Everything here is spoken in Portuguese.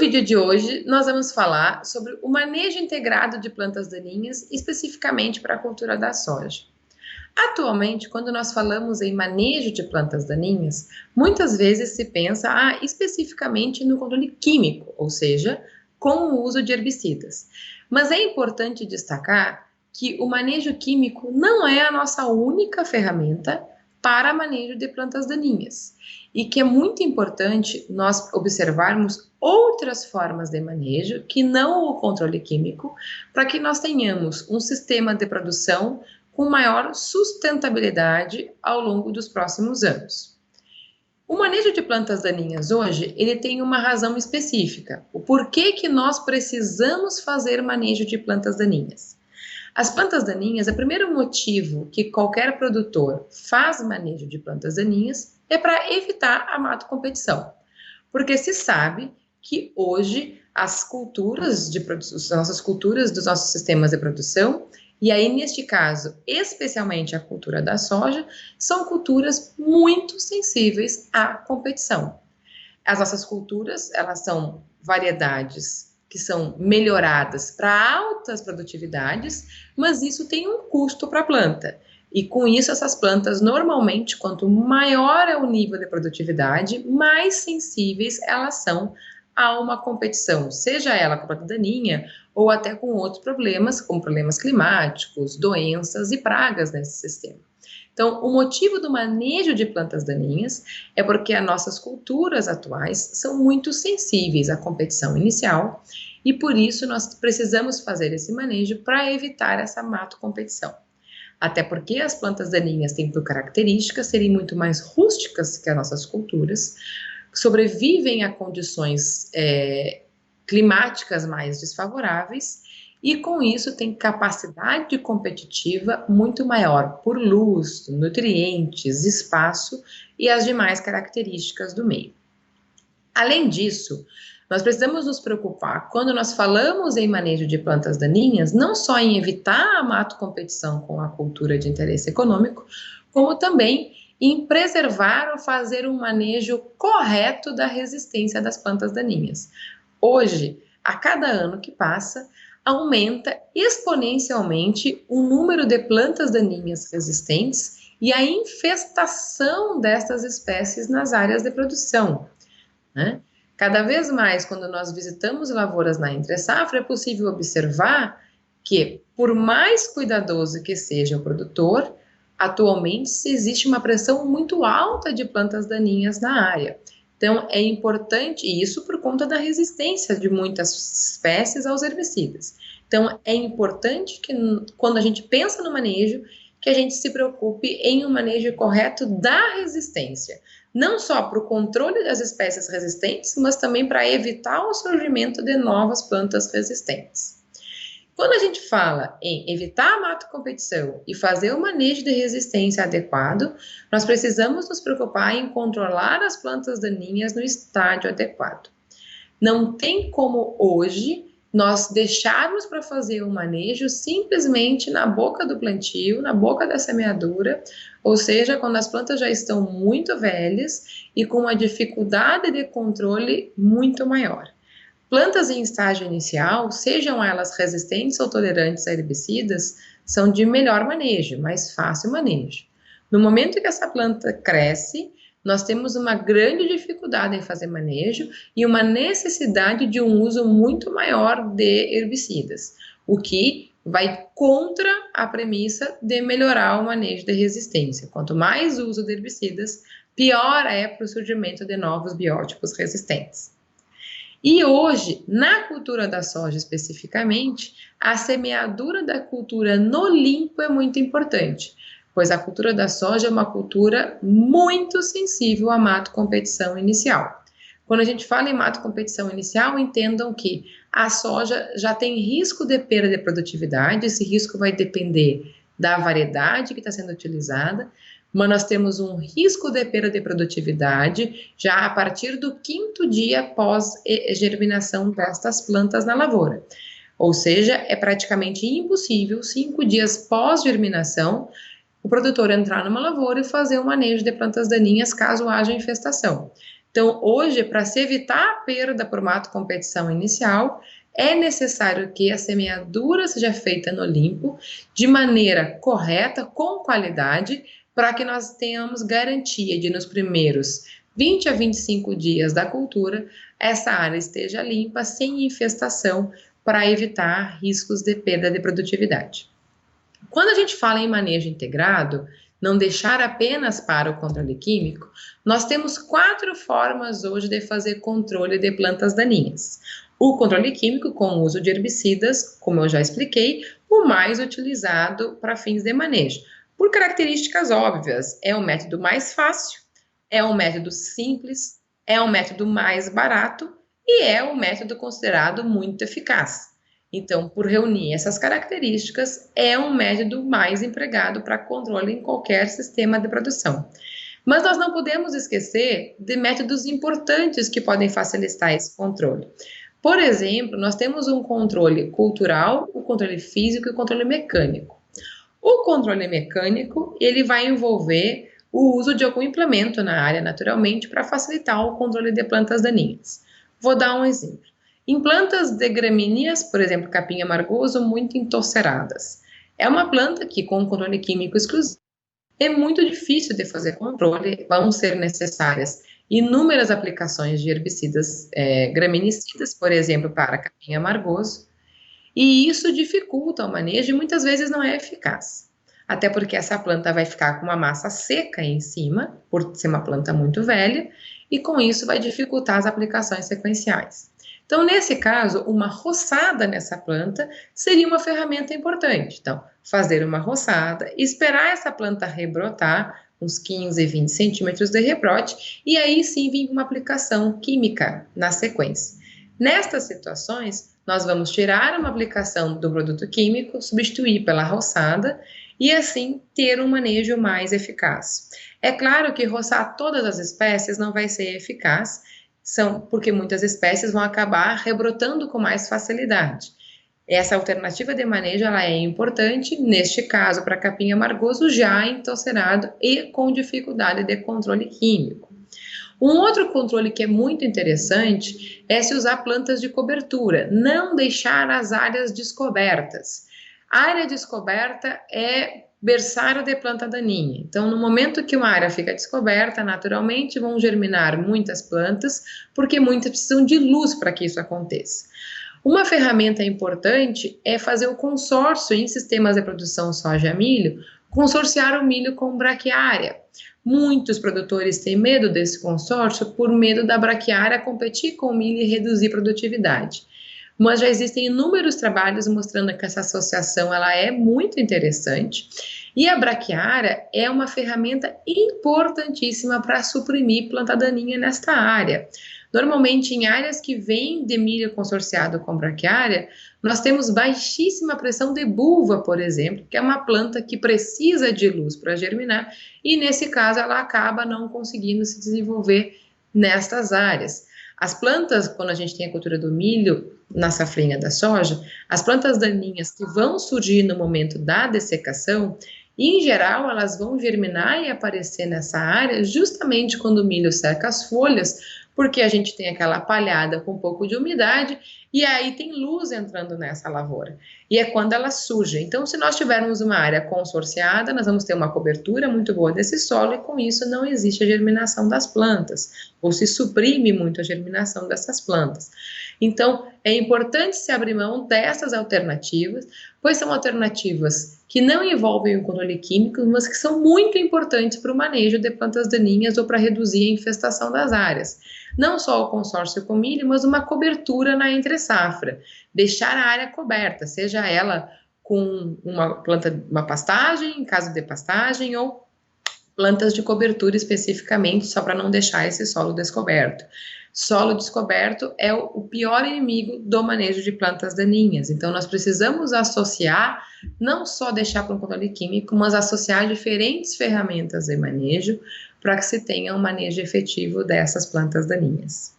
vídeo de hoje, nós vamos falar sobre o manejo integrado de plantas daninhas, especificamente para a cultura da soja. Atualmente, quando nós falamos em manejo de plantas daninhas, muitas vezes se pensa especificamente no controle químico, ou seja, com o uso de herbicidas. Mas é importante destacar que o manejo químico não é a nossa única ferramenta para manejo de plantas daninhas e que é muito importante nós observarmos outras formas de manejo que não o controle químico, para que nós tenhamos um sistema de produção com maior sustentabilidade ao longo dos próximos anos. O manejo de plantas daninhas hoje, ele tem uma razão específica. O porquê que nós precisamos fazer manejo de plantas daninhas? As plantas daninhas, o primeiro motivo que qualquer produtor faz manejo de plantas daninhas é para evitar a mato competição. Porque se sabe que hoje as culturas as nossas culturas dos nossos sistemas de produção, e aí neste caso, especialmente a cultura da soja, são culturas muito sensíveis à competição. As nossas culturas, elas são variedades que são melhoradas para altas produtividades, mas isso tem um custo para a planta. E com isso, essas plantas, normalmente, quanto maior é o nível de produtividade, mais sensíveis elas são a uma competição, seja ela com planta daninha ou até com outros problemas, como problemas climáticos, doenças e pragas nesse sistema. Então, o motivo do manejo de plantas daninhas é porque as nossas culturas atuais são muito sensíveis à competição inicial e por isso nós precisamos fazer esse manejo para evitar essa mato competição. Até porque as plantas daninhas têm por característica serem muito mais rústicas que as nossas culturas, sobrevivem a condições climáticas mais desfavoráveis e com isso tem capacidade competitiva muito maior por luz, nutrientes, espaço e as demais características do meio. Além disso, nós precisamos nos preocupar quando nós falamos em manejo de plantas daninhas, não só em evitar a mato competição com a cultura de interesse econômico, como também em preservar ou fazer um manejo correto da resistência das plantas daninhas. Hoje, a cada ano que passa, aumenta exponencialmente o número de plantas daninhas resistentes e a infestação destas espécies nas áreas de produção, né? Cada vez mais, quando nós visitamos lavouras na entre-safra, é possível observar que, por mais cuidadoso que seja o produtor, atualmente existe uma pressão muito alta de plantas daninhas na área. Então, é importante, e isso por conta da resistência de muitas espécies aos herbicidas. Então, é importante que, quando a gente pensa no manejo, que a gente se preocupe em um manejo correto da resistência. Não só para o controle das espécies resistentes, mas também para evitar o surgimento de novas plantas resistentes. Quando a gente fala em evitar a mato competição e fazer o manejo de resistência adequado, nós precisamos nos preocupar em controlar as plantas daninhas no estágio adequado. Não tem como hoje nós deixarmos para fazer o manejo simplesmente na boca do plantio, na boca da semeadura, ou seja, quando as plantas já estão muito velhas e com uma dificuldade de controle muito maior. Plantas em estágio inicial, sejam elas resistentes ou tolerantes a herbicidas, são de melhor manejo, mais fácil manejo. No momento que essa planta cresce, nós temos uma grande dificuldade em fazer manejo e uma necessidade de um uso muito maior de herbicidas, o que vai contra a premissa de melhorar o manejo de resistência. Quanto mais uso de herbicidas, pior é para o surgimento de novos biótipos resistentes. E hoje, na cultura da soja especificamente, a semeadura da cultura no limpo é muito importante, pois a cultura da soja é uma cultura muito sensível à mato competição inicial. Quando a gente fala em mato competição inicial, entendam que a soja já tem risco de perda de produtividade, esse risco vai depender da variedade que está sendo utilizada, mas nós temos um risco de perda de produtividade já a partir do 5º dia após germinação destas plantas na lavoura. Ou seja, é praticamente impossível, 5 dias pós-germinação, o produtor entrar numa lavoura e fazer o manejo de plantas daninhas caso haja infestação. Então, hoje, para se evitar a perda por mato competição inicial, é necessário que a semeadura seja feita no limpo, de maneira correta, com qualidade, para que nós tenhamos garantia de nos primeiros 20 a 25 dias da cultura, essa área esteja limpa, sem infestação, para evitar riscos de perda de produtividade. Quando a gente fala em manejo integrado, não deixar apenas para o controle químico, nós temos 4 formas hoje de fazer controle de plantas daninhas. O controle químico com o uso de herbicidas, como eu já expliquei, o mais utilizado para fins de manejo. Por características óbvias, é o método mais fácil, é um método simples, é um método mais barato e é um método considerado muito eficaz. Então, por reunir essas características, é um método mais empregado para controle em qualquer sistema de produção. Mas nós não podemos esquecer de métodos importantes que podem facilitar esse controle. Por exemplo, nós temos um controle cultural, o controle físico e o controle mecânico. O controle mecânico, ele vai envolver o uso de algum implemento na área, naturalmente, para facilitar o controle de plantas daninhas. Vou dar um exemplo. Em plantas de gramíneas, por exemplo, capim amargoso, muito entorceradas. É uma planta que, com controle químico exclusivo, é muito difícil de fazer controle, vão ser necessárias inúmeras aplicações de herbicidas graminicidas, por exemplo, para capim amargoso, e isso dificulta o manejo e muitas vezes não é eficaz. Até porque essa planta vai ficar com uma massa seca em cima, por ser uma planta muito velha, e com isso vai dificultar as aplicações sequenciais. Então, nesse caso, uma roçada nessa planta seria uma ferramenta importante. Então, fazer uma roçada, esperar essa planta rebrotar, uns 15, 20 centímetros de rebrote, e aí sim vir uma aplicação química na sequência. Nestas situações, nós vamos tirar uma aplicação do produto químico, substituir pela roçada, e assim ter um manejo mais eficaz. É claro que roçar todas as espécies não vai ser eficaz, porque muitas espécies vão acabar rebrotando com mais facilidade. Essa alternativa de manejo ela é importante, neste caso para capim amargoso já entorcerado e com dificuldade de controle químico. Um outro controle que é muito interessante é se usar plantas de cobertura, não deixar as áreas descobertas. A área descoberta é berçário de planta daninha. Então, no momento que uma área fica descoberta, naturalmente vão germinar muitas plantas, porque muitas precisam de luz para que isso aconteça. Uma ferramenta importante é fazer o consórcio em sistemas de produção soja-milho, consorciar o milho com braquiária. Muitos produtores têm medo desse consórcio por medo da braquiária competir com o milho e reduzir produtividade. Mas já existem inúmeros trabalhos mostrando que essa associação ela é muito interessante e a braquiária é uma ferramenta importantíssima para suprimir planta daninha nesta área. Normalmente, em áreas que vêm de milho consorciado com braquiária, nós temos baixíssima pressão de bulva, por exemplo, que é uma planta que precisa de luz para germinar e, nesse caso, ela acaba não conseguindo se desenvolver nestas áreas. As plantas, quando a gente tem a cultura do milho na safrinha da soja, as plantas daninhas que vão surgir no momento da dessecação, em geral, elas vão germinar e aparecer nessa área justamente quando o milho seca as folhas, porque a gente tem aquela palhada com um pouco de umidade e aí tem luz entrando nessa lavoura. E é quando ela surge. Então, se nós tivermos uma área consorciada, nós vamos ter uma cobertura muito boa desse solo e com isso não existe a germinação das plantas, ou se suprime muito a germinação dessas plantas. Então, é importante se abrir mão dessas alternativas, pois são alternativas que não envolvem o controle químico, mas que são muito importantes para o manejo de plantas daninhas ou para reduzir a infestação das áreas. Não só o consórcio com milho, mas uma cobertura na entre-safra. Deixar a área coberta, seja ela com uma pastagem, em caso de pastagem, ou plantas de cobertura especificamente, só para não deixar esse solo descoberto. Solo descoberto é o pior inimigo do manejo de plantas daninhas. Então, nós precisamos associar, não só deixar para um controle químico, mas associar diferentes ferramentas de manejo para que se tenha um manejo efetivo dessas plantas daninhas.